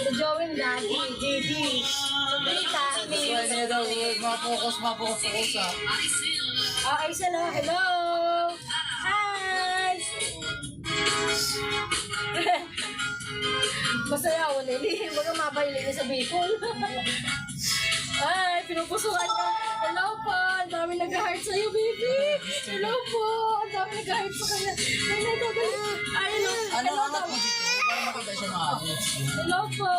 Si Joey Daddy, Didi. Sabrita, Kaya niya daw, mapokus sa Ay, hello. Hi! Masaya ako, Lili. Baga mabayli niya sa Bicol. Ay, pinupusukan ka. Hello po. Ang dami nag-heart sa'yo, baby. Hello po. Ang dami nag-heart sa kanya. Ay, hello. Ano angat mo dito? Para makita siya maayos. Hello po.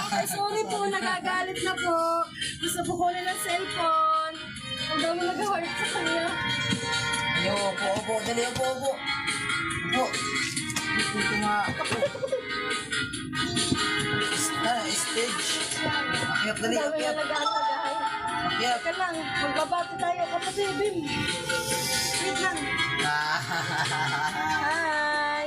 Ay, sorry po. Nagagalit na po. Gusto po kunin ng cellphone. Ang dami nag-heart sa kanya. Ayo, opo. Dali, opo. Opo. Ito nga. Stage. Akyat, dali, Ang dami akyat. na nag-aantagahay. Akyat. Teka lang, magbabati tayo kapatid. Wait lang. Hi!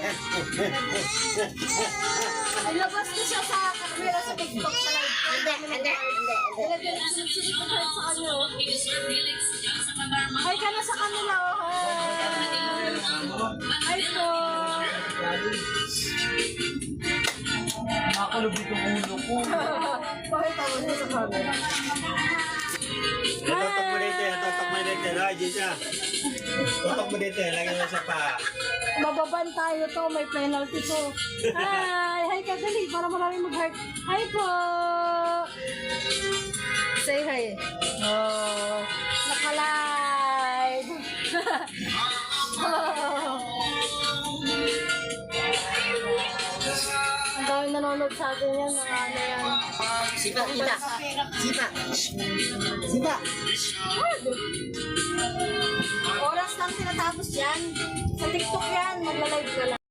Ilabas ko siya sa kamera sa TikTok sa live. Hindi. Sunod-sunod ko kahit sa kanya. Hi ka na sa kanila, oh. Hi po. Makulog itong ulo ko. Bakit ako niya sa camera? Tutok mo dito, tutok mo dito. Ay, Jisa. Tutok mo dito, lagyan mo sa pa. Mababan tayo to, may penalty to. Hi ka dali, para maraming mag-heart. Hi po! Say hi. Oh, naka-live. Ang dami nanonood sa atin yan, mga ano yan. Sipa. Oras lang tinatapos yan. Sa TikTok yan, magla-live ka lang.